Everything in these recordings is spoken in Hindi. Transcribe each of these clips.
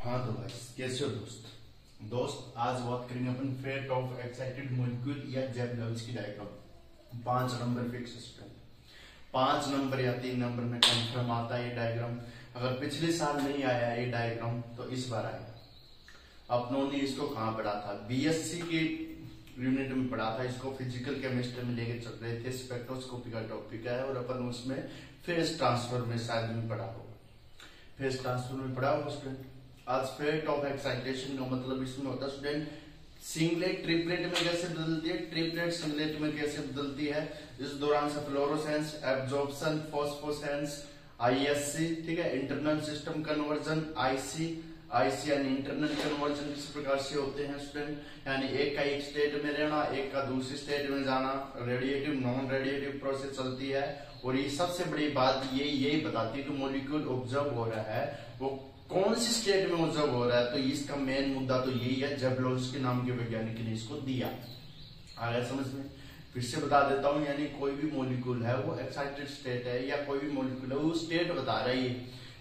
हाँ तो भाई कैसे हो दोस्त आज बात करेंगे अपन फेट ऑफ एक्साइटेड मॉलिक्यूल या Jablonski diagram. 5 number fix student, 5 number या 3 नंबर में कंफर्म आता है ये डायग्राम। अगर पिछले साल नहीं आया ये डायग्राम तो इस बार आएगा। अपनों ने इसको कहाँ पढ़ा था, बीएससी की यूनिट में पढ़ा था। इसको फिजिकल केमिस्ट्री में लेके चल रहे थे। स्पेक्ट्रोस्कोपी का टॉपिक है और अपन उसमें फेज ट्रांसफर में शायद में पढ़ा होगा। फेज ट्रांसफर में पढ़ा होगा स्टूडेंट। आज फेट ऑफ एक्साइटेशन का मतलब इसमें होता है स्टूडेंट सिंगलेट ट्रिपलेट में कैसे बदलती है, ट्रिपलेट सिंगलेट में कैसे बदलती है। इस दौरान से फ्लोरोसेंस, एब्जॉर्प्शन, फॉस्फोसेंस, आईएससी, ठीक है, इंटरनल सिस्टम कन्वर्जन, आईसी यानी इंटरनल कन्वर्जन किस प्रकार से होते हैं स्टूडेंट, यानी एक का एक स्टेट में रहना, एक का दूसरी स्टेट में जाना। रेडिएटिव नॉन रेडिएटिव प्रोसेस चलती है। और ये सबसे बड़ी बात यही बताती है कि मॉलिक्यूल ऑब्जर्व हो रहा है वो कौन सी स्टेट में ऑब्जर्व हो रहा है। तो इसका मेन मुद्दा तो यही है, जेब-लेविस्की नाम के वैज्ञानिक ने इसको दिया। आ गया समझ में। फिर से बता देता हूं, यानी कोई भी मॉलिक्यूल है वो एक्साइटेड स्टेट है या कोई भी मॉलिक्यूल है वो स्टेट बता रहा है। ये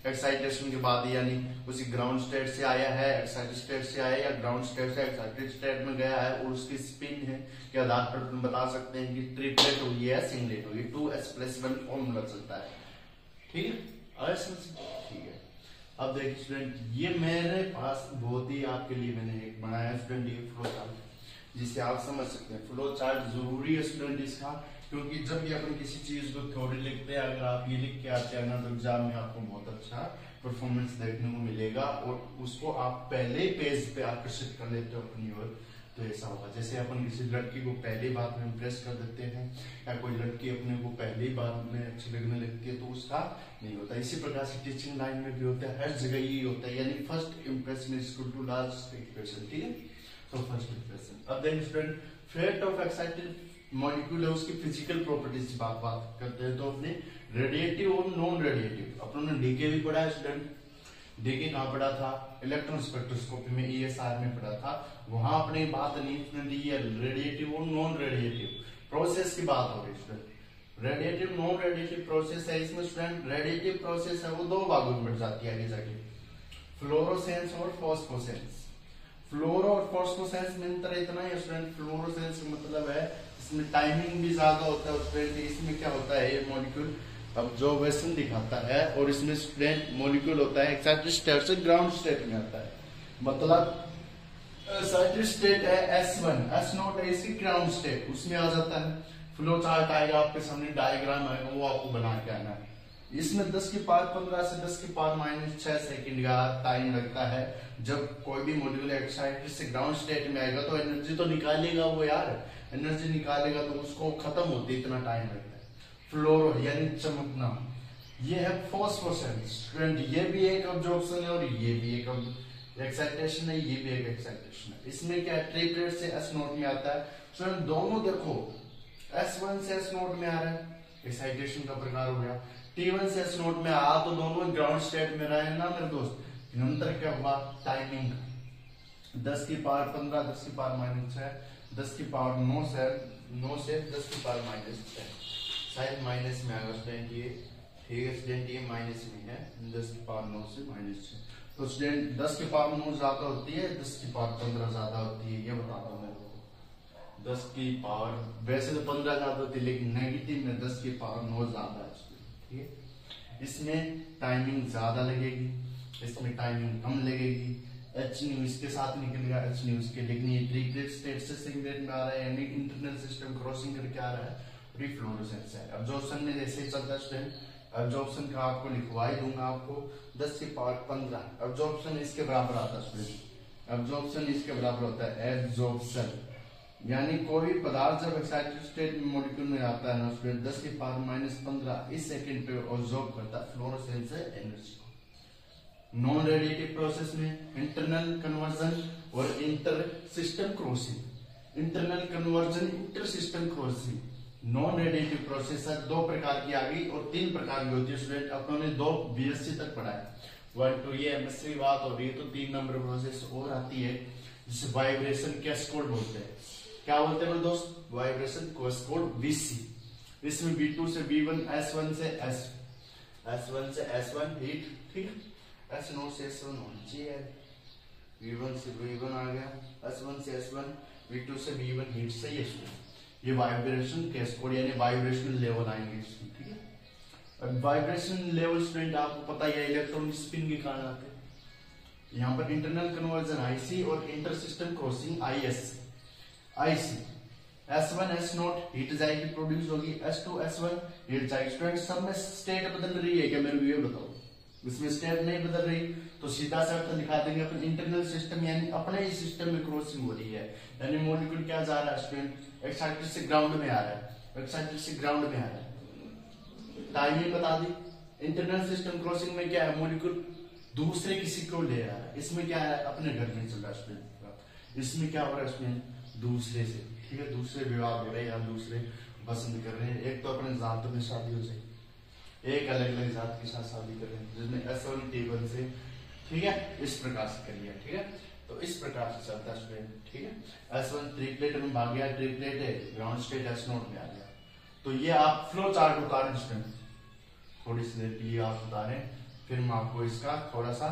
एक्साइटेशन के बाद यानी उसी ग्राउंड स्टेट से आया है, एक्साइटेड स्टेट से आया या ग्राउंड स्टेट से एक्साइटेड स्टेट में गया है, और उसकी स्पिन है के आधार पर तुम बता सकते हैं कि ट्रिपलेट हुई है सिंगलेट हुई। 2s+1 फॉर्मूला चलता है, ठीक है। ठीक है, अब देखिए स्टूडेंट, ये मेरे पास बहुत ही आपके लिए मैंने एक बनाया स्टूडेंट, ये फ्लो चार्ट जिसे आप समझ सकते हैं। फ्लो चार्ट जरूरी है स्टूडेंट इसका, क्योंकि जब भी अपन किसी चीज को थ्योरी लिखते हैं, अगर आप ये लिख के आते हैं ना तो एग्जाम में आपको बहुत अच्छा परफॉर्मेंस देखने को मिलेगा और उसको आप पहले पेज पे आकर्षित कर लेते हो अपनी ओर, तो ऐसा होगा। जैसे अपन किसी लड़की को पहली बात में इम्प्रेस कर देते हैं या कोई लड़की अपने को पहली बात में अच्छी लगने लगती है तो उसका नहीं होता। इसी प्रकार से टीचिंग लाइन में भी होता है, हर जगह यही होता है, यानी first impression is equal to last impression, ठीक है। तो फर्स्ट इंप्रेशन। अब देखिए student, fate of excited molecule है उसकी फिजिकल प्रॉपर्टीज बात करते हैं तो अपने रेडिएटिव और नॉन रेडिएटिव। अपने डीके भी पढ़ा है स्टूडेंट। डीके कहाँ पढ़ा था, इलेक्ट्रॉन स्पेक्ट्रोस्कोपी में, ईएसआर में पढ़ा था। वहां अपने बात नहीं दी है रेडिएटिव और नॉन रेडिएटिव प्रोसेस की बात हो रही है student. Radiative non radiative process है इसमें स्टूडेंट। रेडिएटिव प्रोसेस है वो 2 भागों में बढ़ जाती है आगे जाके, फ्लोरोसेंस और फॉस्फोसेंस। फ्लोरो और फॉस्फोसेंस में अंतर इतना है स्टूडेंट, फ्लोरोसेंस मतलब है इसमें टाइमिंग भी ज्यादा होता है स्टूडेंट। इसमें क्या होता है, ये मॉलिक्यूल ऑब्जर्वेशन दिखाता है और इसमें स्टूडेंट मॉलिक्यूल होता है एक्साइटेड स्टेट से ग्राउंड स्टेट में आता है। मतलब एक्साइटेड स्टेट है S1, S0 है इसकी ग्राउंड स्टेट, उसमें आ जाता है। फ्लो चार्ट आएगा आपके सामने, डायग्राम आएगा, वो आपको बना के आना है। इसमें 10 की पावर 15 से 10 की पावर -6 सेकंड का टाइम लगता है। जब कोई भी मॉलिक्यूल एक्साइटेड से ग्राउंड स्टेट में आएगा तो एनर्जी तो निकालेगा वो यार, एनर्जी निकालेगा तो उसको खत्म होते इतना टाइम लगता है। फ्लोरो यानी चमकना। ये है फॉस्फोसेंस स्टूडेंट, ये भी एक ऑब्जॉर्प्शन है और ये भी एक एक्साइटेशन है, ये भी एक एक्साइटेशन है। इसमें क्या है, ट्रिपलेट से S0 में आता है स्टूडेंट। दोनों देखो S1 से S0 में आ रहा है, एक्साइटेशन का प्रकार हो गया। T1 से S0 में आ तो दोनों ग्राउंड स्टेट में रहे ना मेरे दोस्त। अंतर क्या हुआ, टाइमिंग। 10 की पावर 15, 10 की पावर -6, 10 की पावर 9 से 10 की पावर -6, शायद माइनस में आएगा स्टूडेंट ये, ठीक है स्टूडेंट, ये माइनस में है। 10 की पावर 9 से -6 तो स्टूडेंट 10 की पावर 9 ज्यादा होती है, 10 की पावर 15 ज्यादा होती है, ये बताता हूँ मैं आपको। 10 की पावर वैसे तो 15 ज्यादा होती है लेकिन नेगेटिव में 10 की पावर 9 ज्यादा है, ठीक है। इसमें टाइमिंग ज्यादा लगेगी, इसमें टाइमिंग कम लगेगी। H न्यू इसके साथ निकलेगा, H न्यू इसके, लेकिन ये ट्रिपलेट स्टेट से सिंगलेट में आ रहा है यानी इंटरनल सिस्टम क्रॉसिंग करके आ रहा है। फ्लोरोसेंस है। एब्जॉर्प्शन में जैसे चलता है स्टूडेंट, एब्जॉर्प्शन का आपको लिखवा ही दूंगा आपको, 10 की पावर 15 एब्जॉर्प्शन इसके बराबर आता है स्टूडेंट। एब्जॉर्प्शन इसके बराबर होता है एब्जॉर्प्शन, यानी कोई पदार्थ जब एक्साइटेड स्टेट में मॉलिक्यूल में आता है ना स्टूडेंट, 10 की पावर -15 इस सेकंड पे ऑब्जॉर्व करता है फ्लोरोसेंस से एनर्जी को। नॉन रेडिएटिव प्रोसेस में इंटरनल कन्वर्जन और inter system crossing. Internal conversion, inter system crossing. Non radiative process 2 प्रकार की आ गई और 3 प्रकार की होती है स्टूडेंट। अपनों ने 2 बीएससी तक पढ़ा है, 1 2 ये एमएससी बात हो रही है। तो 3 नंबर प्रोसेस और आती है जिसे वाइब्रेशन कैस्केड बोलते हैं। क्या बोलते हैं दोस्त, वाइब्रेशन कैस्केड वीसी। इसमें B2 से B1, S1 से S1 हीट, ठीक है, S0 से S1 होना चाहिए। V1 से V1 आ गया, S1 से S1, V2 से V1 हीट से ये स्टूडेंट, ये वाइब्रेशन कैस्कोड यानी वाइब्रेशनल लेवल आएंगे इसमें, ठीक है। अब वाइब्रेशन लेवल स्टूडेंट आपको पता ही है इलेक्ट्रॉन स्पिन के कारण आते हैं। यहाँ पर इंटरनल कन्वर्जन आईसी और inter system crossing IC S1 S0 heat जाएगी प्रोड्यूस होगी, S2 S1 हीट जाएगी। स्टूडेंट सब में स्टेट बदल रही है क्या, मेरे को ये बताओ। इसमें स्टेट नहीं बदल रही तो सीधा सा अर्थ दिखा देंगे अपन इंटरनल सिस्टम यानी अपने ही सिस्टम में क्रॉसिंग हो रही है, यानी मॉलिक्यूल क्या जा रहा है स्टूडेंट, एक्साइटेड से ग्राउंड में आ रहा है, एक्साइटेड से ग्राउंड में आ रहा है। टाइमिंग बता दी। इंटरनल सिस्टम क्रॉसिंग में क्या है, मॉलिक्यूल दूसरे किसी को ले आ रहा है, इसमें क्या है अपने घर में चल रहा है स्टूडेंट, इसमें क्या हो रहा है स्टूडेंट दूसरे से, ठीक है, दूसरे विवाह हो रहे हैं या दूसरे पसंद कर रहे हैं। एक तो अपने जात में शादी हो जाए, एक अलग अलग जात के साथ शादी कर रहे हैं जिसमें S1 टेबल से, ठीक है, इस प्रकार से करिए, ठीक है। तो इस प्रकार से चलता है स्टूडेंट, ठीक है। S1 ट्रिपलेट में भाग गया, ट्रिपलेट है ग्राउंड स्टेट S0 में आ गया। तो ये आप फ्लो चार्ट उतारें स्टूडेंट, थोड़ी सी देर के लिए आप उतारें, फिर मैं आपको इसका थोड़ा सा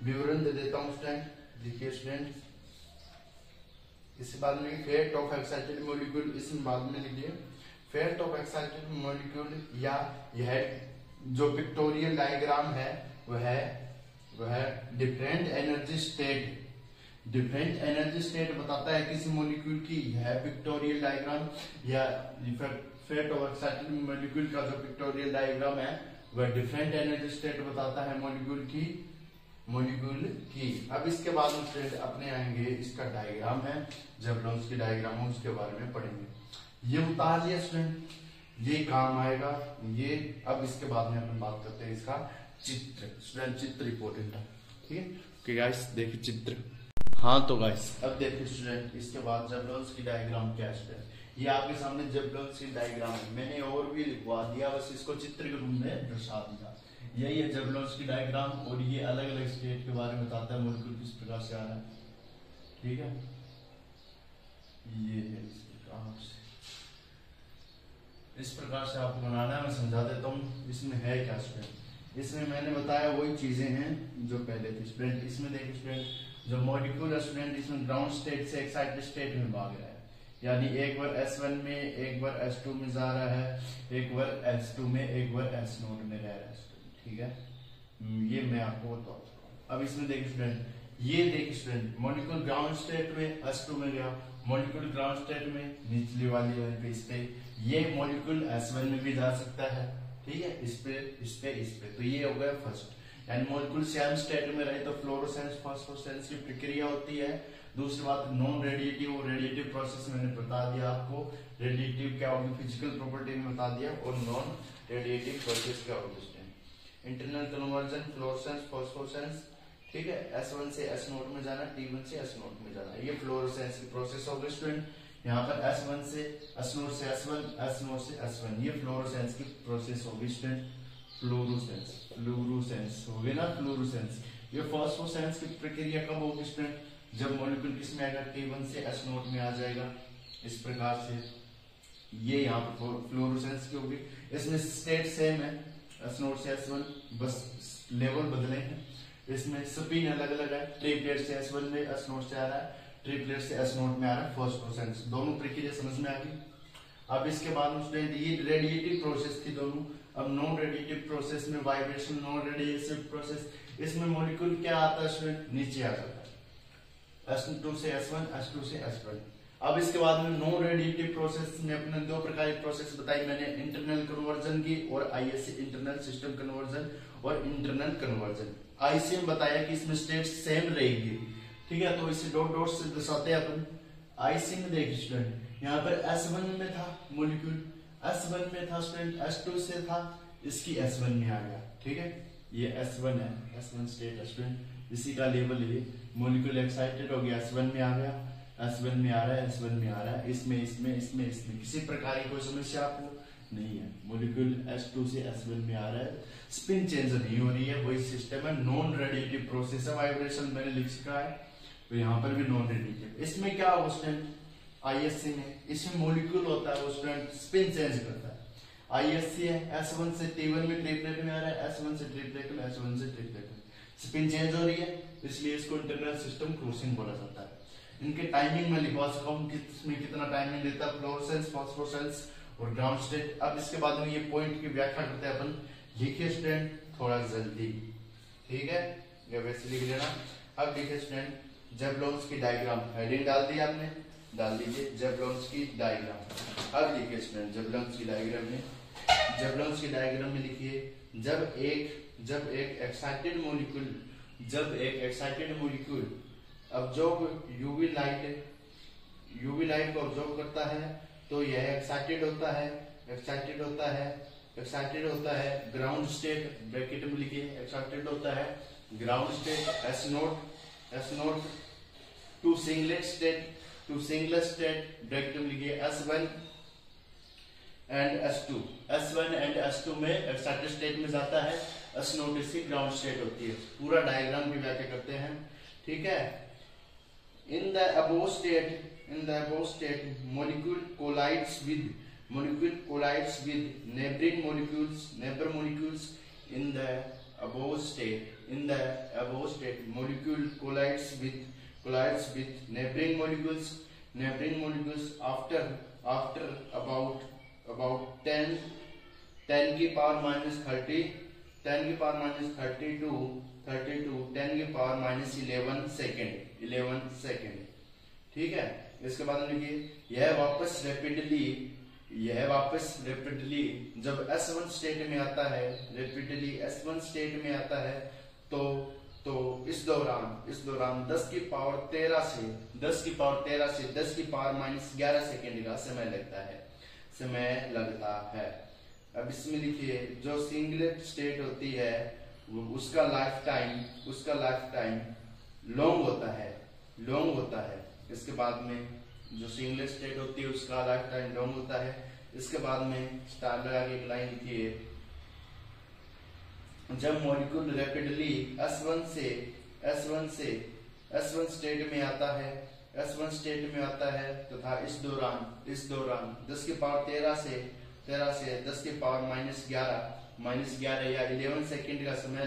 विवरण दे देता हूँ स्टूडेंट। देखिए स्टूडेंट, इसके बाद में फेट ऑफ एक्साइटेड मॉलिक्यूल, इसमें बाद में लिखिए फेट ऑफ एक्साइटेड मॉलिक्यूल, या यह जो पिक्टोरियल डायग्राम है वह different energy state, different energy state बताता है किसी मॉलिक्यूल की। यह पिक्टोरियल डायग्राम या फेट ऑफ एक्साइटेड मॉलिक्यूल का जो पिक्टोरियल डायग्राम है वह डिफरेंट एनर्जी स्टेट बताता है मॉलिक्यूल की। अब इसके बाद हम अपने आएंगे, इसका डायग्राम है, जब लॉन्च की डायग्राम है उसके बारे में पढ़ेंगे। ये उतार लिया स्टूडेंट, ये काम आएगा ये। अब इसके बाद में अपन बात करते हैं इसका चित्र। स्टूडेंट चित्र इंपॉर्टेंट है, ठीक है। ओके गाइस, देखिए चित्र। हाँ तो गाइस अब देखिए स्टूडेंट, इसके बाद जब लॉन्च की डायग्राम क्या है स्टूडेंट, ये आपके सामने जब लॉन्च की डायग्राम है, मैंने और भी लिखवा दिया, बस इसको चित्र के रूप में दर्शा दिया। यही है जब लॉन्च की डायग्राम, और ये अलग अलग स्टेट के बारे में बताता है मॉलिक्यूल किस प्रकार से आ रहा है, ठीक है। ये है इस प्रकार से आपको बनाना है, मैं समझा देता हूँ इसमें है क्या स्टूडेंट। इसमें मैंने बताया वही चीजें हैं जो पहले थी स्टूडेंट। इसमें देखिए स्टूडेंट, जो मॉलिक्यूल है स्टूडेंट, इसमें ग्राउंड स्टेट से एक्साइटेड स्टेट में भाग रहा है, यानी एक बार S1 में, एक बार S2 में जा रहा है, एक बार S2 में, एक बार S0 में रह रहा है, ठीक है। ये मैं आपको बताता हूँ। अब इसमें देखिए स्टूडेंट, ये देखिए स्टूडेंट, मॉलिक्यूल ग्राउंड स्टेट में S2 में गया, मॉलिक्यूल ग्राउंड स्टेट में निचली वाली लाइन पे, इस पे ये मॉलिक्यूल S1 में भी जा सकता है, ठीक है, इस पे इस पे इस पे। तो ये हो गया फर्स्ट, यानी मॉलिक्यूल सेम स्टेट में रहे तो फ्लोरोसेंस फास्फोरेसेंस की प्रक्रिया होती है। दूसरी बात नॉन रेडिएटिव और रेडिएटिव प्रोसेस मैंने बता दिया आपको, रेडिएटिव क्या होगी फिजिकल प्रॉपर्टी में बता दिया, और नॉन रेडिएटिव प्रोसेस क्या होगी। इंटरनल कन्वर्जन फ्लोरोसेंस फास्फोरेसेंस, ठीक है, S1 से S0 में जाना, T1 से S0 में जाना, ये फ्लोरोसेंस की प्रोसेस होगी स्टूडेंट। यहाँ पर S1 से S0 से S1, S0 से S1, ये फ्लोरोसेंस की प्रोसेस होगी स्टूडेंट। फ्लोरोसेंस हो गई ना, फ्लोरोसेंस। ये फास्फोरेसेंस की प्रक्रिया कब होगी स्टूडेंट, जब मॉलिक्यूल किसमें आएगा, T1 से S0 में आ जाएगा, इस प्रकार से। ये यहाँ पर फ्लोरोसेंस की होगी, इसमें स्टेट सेम है, S0 से S1, बस लेवल बदले हैं। इसमें स्पिन अलग अलग है, ट्रिपलेट से S1 में S0 से आ रहा है, ट्रिपलेट से S0 में आ रहा है फास्फोरेसेंस। दोनों प्रक्रिया समझ में आ गई। अब इसके बाद स्टूडेंट ये रेडिएटिव प्रोसेस थी दोनों। अब नॉन रेडिएटिव प्रोसेस में वाइब्रेशन, नॉन रेडिएटिव प्रोसेस, इसमें मॉलिक्यूल क्या आता है स्टूडेंट, नीचे आ जाता है, S2 से S1, S2 से S1। अब इसके बाद में नॉन रेडिएटिव प्रोसेस में अपने दो प्रकार की प्रोसेस बताई मैंने, इंटरनल कन्वर्जन की और आईएससी इंटरनल सिस्टम कन्वर्जन और इंटरनल कन्वर्जन। आईसी में बताया कि इसमें स्टेट सेम रहेगी, ठीक है, तो इसे डॉट डॉट से दर्शाते हैं अपन। आईसी में देखिए स्टूडेंट, यहाँ पर S1 में था मॉलिक्यूल, S1 में था स्टूडेंट, S2 से था, इसकी S1 में आ गया, ठीक है, ये S1 है, S1 स्टेट स्टूडेंट, इसी का लेवल ये मॉलिक्यूल एक्साइटेड हो गया, S1 में आ गया, S1 में आ रहा है, S1 में आ रहा है, इसमें इसमें इसमें इसमें किसी प्रकार की कोई समस्या आपको नहीं है। मॉलिक्यूल S2 से S1 में आ रहा है, स्पिन चेंज नहीं हो रही है, वही सिस्टम है, नॉन रेडिएटिव प्रोसेस है। वाइब्रेशन मैंने लिख चुका है, तो यहाँ पर भी नॉन रेडिएटिव। इसमें क्या होगा स्टूडेंट, आईएससी में इसमें मॉलिक्यूल होता है वो स्टूडेंट स्पिन चेंज करता है। आईएससी है, S1 से T1 में ट्रिपलेट में आ रहा है, S1 से ट्रिपलेट में, S1 से ट्रिपलेट में, स्पिन चेंज हो रही है, इसलिए इसको इंटरनल सिस्टम क्रूसिंग बोला जाता है। इनके टाइमिंग में लिखवा सकता हूँ किसमें कितना टाइमिंग लेता है, फ्लोरोसेंस, फॉस्फोरेसेंस और ग्राउंड स्टेट। अब इसके बाद में ये पॉइंट की व्याख्या करते हैं अपन। लिखिए स्टूडेंट थोड़ा जल्दी, ठीक है, ये वैसे लिख लेना। अब लिखिए स्टूडेंट ज़ेबलोन्स की डायग्राम, हेडिंग डाल दी आपने, डाल दीजिए ज़ेबलोन्स की डायग्राम। अब लिखिए स्टूडेंट ज़ेबलोन्स की डायग्राम में, ज़ेबलोन्स की डायग्राम में लिखिए जब एक excited molecule absorb UV light को ऑब्जॉर्ब करता है तो यह एक्साइटेड होता है ग्राउंड स्टेट, ब्रैकेट में लिखिए एक्साइटेड होता है ground state S naught to singlet state, bracket में लिखिए S1 एंड S2 में एक्साइटेड स्टेट में जाता है, S नोट इसकी ग्राउंड स्टेट होती है। पूरा डायग्राम की व्याख्या करते हैं, ठीक है। In the above state, molecule collides with neighbor molecules. In the above state, molecule collides with neighboring molecules after about 10 की पावर माइनस 30 to 10 की पावर माइनस 11 सेकेंड, ठीक है। इसके बाद में लिखिए यह वापस रेपिडली जब S1 स्टेट में आता है, तो इस दौरान 10 की पावर 13 से 10 की पावर माइनस 11 सेकेंड का समय लगता है। अब इसमें लिखिए जो सिंगलेट स्टेट होती है उसका लाइफ टाइम लॉन्ग होता है। इसके बाद में जो सिंगलेट स्टेट होती है उसका लाइफ टाइम लॉन्ग होता है। इसके बाद में स्टार लगा के एक लाइन लिखिए, जब मॉलिक्यूल रैपिडली S1 स्टेट में आता है तथा इस दौरान 10 की पावर 13 से 10 की पावर माइनस 11 या 11 सेकेंड का समय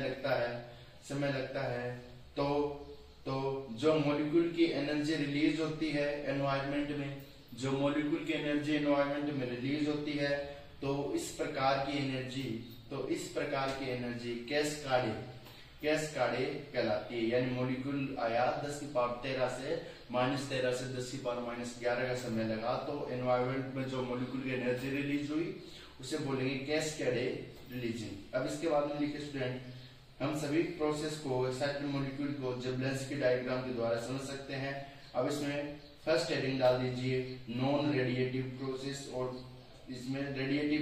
लगता है तो जो मॉलिक्यूल की एनर्जी रिलीज होती है एनवायरनमेंट में, रिलीज होती है तो इस प्रकार की एनर्जी कैस्काडे कहलाती है। यानी मॉलिक्यूल आया 10 की पावर 13 से -13 से 10 की पावर -11 का समय लगा, तो एनवायरनमेंट में जो मॉलिक्यूल की एनर्जी रिलीज हुई उसे बोलेंगे कैस्केडे रिलीजिंग। अब इसके बाद में लिखे स्टूडेंट, हम सभी प्रोसेस को एक्साइटेड मॉलिक्यूल को ज़ेबलोन्स की डायग्राम के द्वारा समझ सकते हैं। अब इसमें फर्स्ट हेडिंग डाल दीजिए नॉन रेडिएटिव प्रोसेस, और इसमें रेडिएटिव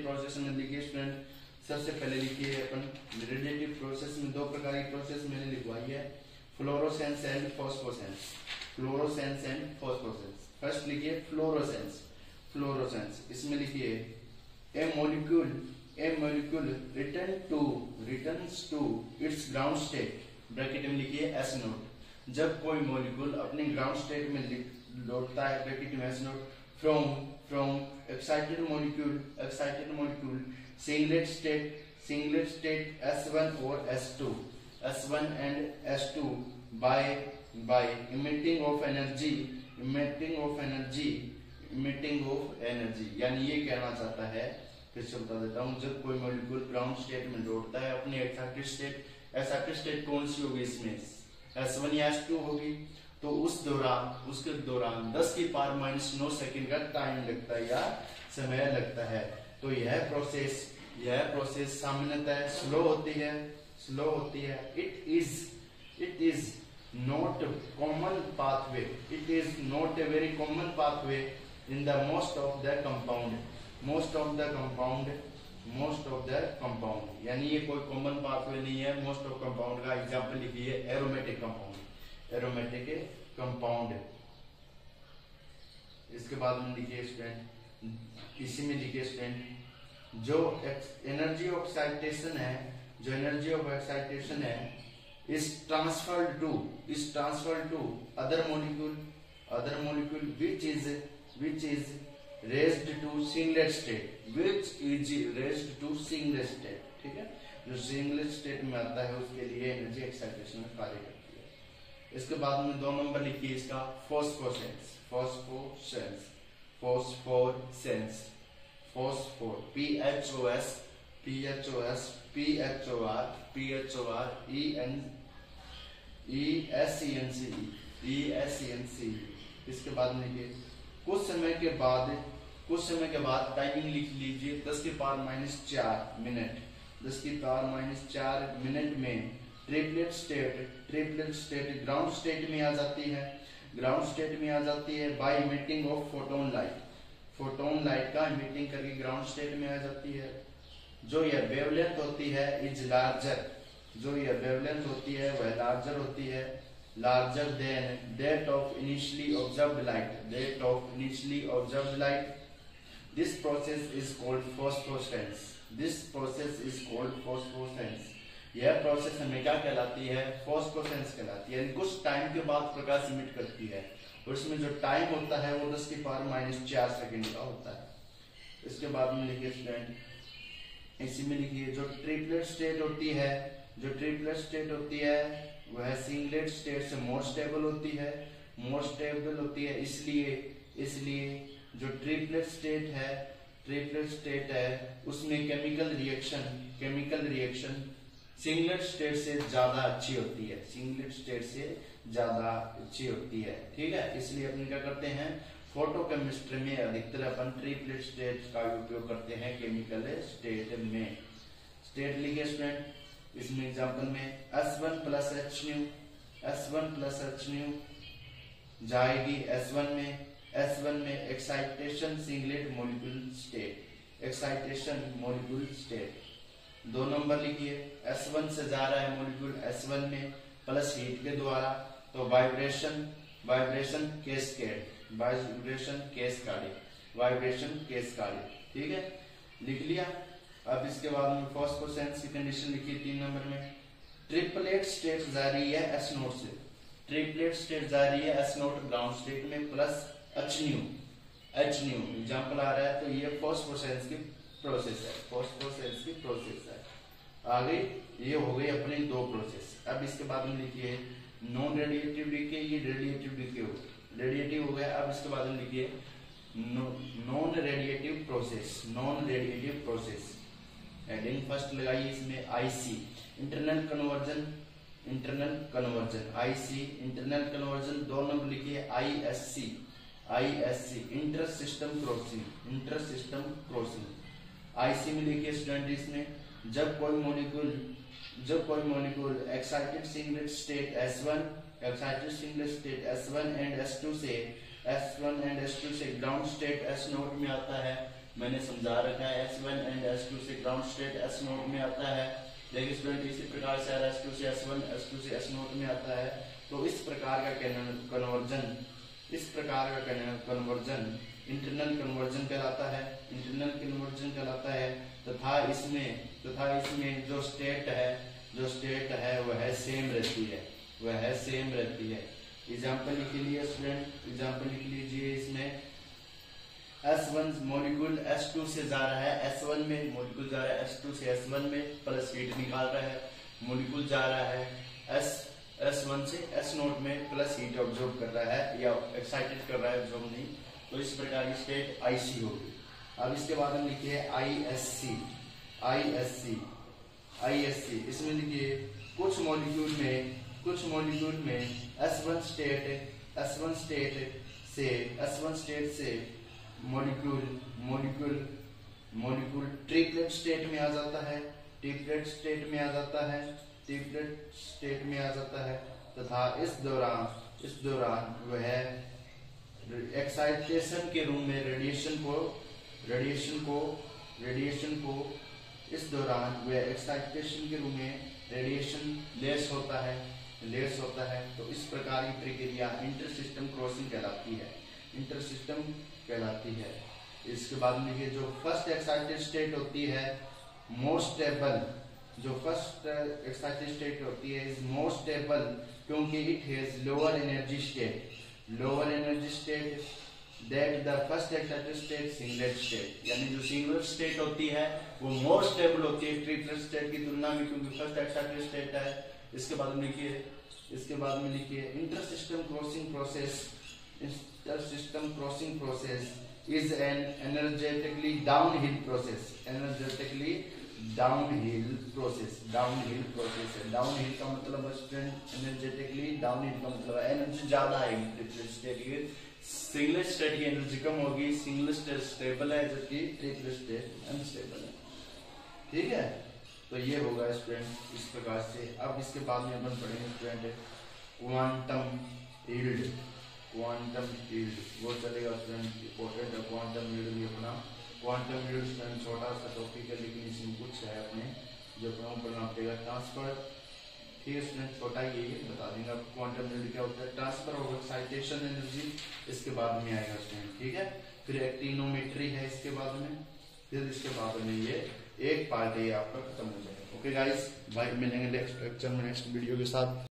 प्रोसेस में लिखिए स्टूडेंट, सबसे पहले लिखिए अपन रेडिएटिव प्रोसेस में 2 प्रकार की प्रोसेस मैंने लिखवाई है, फ्लोरोसेंस एंड फॉस्फोरेसेंस। फर्स्ट लिखिए फ्लोरोसेंस, इसमें लिखिए a molecule returns to its ground state, bracket में लिखिए S नोट। जब कोई मॉलिक्यूल अपने ग्राउंड स्टेट में लौटता है, ब्रैकेट में S note, from excited molecule singlet state S1 और S1 and S2 by emitting of energy। यानी ये कहना चाहता है, फिर से बता देता हूँ, जब कोई मॉलिक्यूल ग्राउंड स्टेट में लौटता है अपनी एक्साइटेड स्टेट कौन सी होगी इसमें, S1 या S2 होगी, तो उसके दौरान 10 की पावर -9 सेकेंड का टाइम लगता है या समय लगता है। तो यह प्रोसेस सामान्यतः स्लो होती है। It is not common pathway in the most of the compound, यानी ये कोई कॉमन पाथवे नहीं है। मोस्ट ऑफ कंपाउंड का एग्जांपल लिखिए एरोमेटिक कंपाउंड। इसके बाद में लिखिए स्टूडेंट, इसी में लिखिए स्टूडेंट, जो एनर्जी ऑफ एक्साइटेशन है is transferred to other molecule which is raised to singlet state, ठीक है। जो सिंगलेट स्टेट में आता है उसके लिए एनर्जी एक्साइटेशन में कार्य करती है। इसके बाद में 2 नंबर लिखिए इसका फॉस्फोसेंस। फॉस्फोसेंस, फॉस्फोसेंस, phosphor, PHOS, PHOS, PHOR, PHOR, ESENCE, ESENCE। इसके बाद में लिखिए कुछ समय के बाद टाइमिंग लिख लीजिए 10 की पावर -4 मिनट। 10 की पावर -4 मिनट में ट्रिपलेट स्टेट ग्राउंड स्टेट में आ जाती है। ग्राउंड स्टेट में आ जाती है by emitting of photon light. Photon light का इमिटिंग करके ग्राउंड स्टेट में आ जाती है। जो यह वेवलेंथ होती है इज लार्जर। जो यह वेवलेंथ होती है वह लार्जर होती है, larger than that of initially observed light. That of initially observed light. This process is called phosphorescence. This process is called phosphorescence. यह प्रोसेस हमें क्या कहलाती है? फॉस्फोसेंस कहलाती है। कुछ टाइम के बाद प्रकाश इमिट करती है और इसमें जो टाइम होता है वो 10 की पावर -4 सेकंड का होता है। इसके बाद में लिखिए स्टूडेंट, इसी में लिखिए जो ट्रिपलेट स्टेट होती है, जो ट्रिपलेट स्टेट होती है वह सिंगलेट स्टेट से मोर स्टेबल होती है। मोर स्टेबल होती है इसलिए जो ट्रिपलेट स्टेट है उसमें केमिकल रिएक्शन सिंगलेट स्टेट से ज्यादा अच्छी होती है। सिंगलेट स्टेट से ज्यादा अच्छी होती है, ठीक है। इसलिए अपन क्या करते हैं, फोटोकेमिस्ट्री में अधिकतर अपन ट्रिपलेट स्टेट का उपयोग करते हैं केमिकल स्टेट में। स्टेट लिखिए स्टूडेंट, इसमें एग्जांपल में S1 प्लस H न्यू जाएगी S1 में excitation singlet molecule state. Excitation molecule state. 2 number लिखिए, S1 से जा रहा है मॉलिक्यूल S1 में प्लस हीट के द्वारा, तो वाइब्रेशन केस्काडी, ठीक है, लिख लिया। अब इसके बाद में फॉस्फोसेंस की कंडीशन लिखिए 3 नंबर में। ट्रिपलेट स्टेट जा रही है S0 से। ट्रिपलेट स्टेट जा रही है S0 ग्राउंड स्टेट में प्लस H न्यू एग्जाम्पल आ रहा है, तो ये फॉस्फोसेंस की प्रोसेस है। आगे ये हो गई अपनी 2 प्रोसेस। अब इसके बाद में लिखिए नॉन रेडिएटिव डीके, ये रेडिएटिव हो गया। अब इसके बाद में लिखिए non radiative process. Heading first लगाइए इसमें IC, internal conversion. IC internal conversion. 2 number लिखिए ISC inter system crossing. IC में लिखिए स्टूडेंट, इसमें जब कोई molecule excited singlet state S1 and S2 से ग्राउंड स्टेट S0 में आता है। मैंने समझा रखा है S1 एंड S2 से ग्राउंड स्टेट S0 में आता है। देखिए स्टूडेंट, इसी प्रकार से S2 से S1, S2 से S0 में आता है। तो इस प्रकार का कन्वर्जन इंटरनल कन्वर्जन कहलाता है। तथा इसमें जो स्टेट है वह सेम रहती है। एग्जाम्पल लिख लीजिए इसमें S1 मॉलिक्यूल S2 से जा रहा है S1 में, मॉलिक्यूल जा रहा है S2 से S1 में प्लस हीट निकाल रहा है। मॉलिक्यूल जा रहा है S1 से S0 में प्लस हीट ऑब्जॉर्व कर रहा है या एक्साइटेड कर रहा है, ऑब्जॉर्व नहीं। तो इस प्रकार की स्टेट IC होगी। अब इसके बाद हम लिखिए ISC। इसमें लिखिए कुछ मॉलिक्यूल में S1 स्टेट से मॉलिक्यूल ट्रिपलेट स्टेट में आ जाता है तथा इस दौरान वह एक्साइटेशन के रूम में रेडिएशन लेस होता है। तो इस प्रकार की प्रक्रिया इंटर सिस्टम क्रॉसिंग कहलाती है। इसके बाद में ये जो फर्स्ट एक्साइटेड स्टेट होती है more stable, is more stable क्योंकि it has lower energy state that the first excited state singlet state, यानी जो सिंगल स्टेट होती है वो मोर स्टेबल होती है ट्रिपलेट स्टेट की तुलना में, क्योंकि फर्स्ट एक्साइटेड स्टेट है। इसके बाद में लिखिए inter system crossing process is an energetically downhill process है। डाउनहिल का मतलब स्टूडेंट एनर्जेटिकली, डाउनहिल का मतलब एनर्जी ज्यादा आएगी ट्रिपलेट स्टेट की, सिंगल स्टेट की एनर्जी कम होगी, सिंगल स्टेट स्टेबल है जबकि ट्रिपलेट स्टेट अनस्टेबल है। ठीक है, तो ये होगा स्टूडेंट इस प्रकार से। अब इसके बाद में अपन पढ़ेंगे स्टूडेंट क्वांटम यील्ड वो चलेगा स्टूडेंट, इंपॉर्टेंट है क्वांटम यील्ड भी अपना। क्वांटम यील्ड स्टूडेंट छोटा सा टॉपिक है लेकिन इसमें कुछ है अपने जो अपना पढ़ना पड़ेगा। ट्रांसफर, ठीक है स्टूडेंट, छोटा ही बता देंगे आपको क्वांटम यील्ड क्या होता है। ट्रांसफर ऑफ एक्साइटेशन एनर्जी इसके बाद में आएगा स्टूडेंट, ठीक है। फिर एक्टिनोमेट्री है इसके बाद में, फिर इसके बाद में ये एक पार्ट है आपका खत्म हो जाएगा। ओके गाइस, भाई मिलेंगे नेक्स्ट लेक्चर में नेक्स्ट वीडियो के साथ।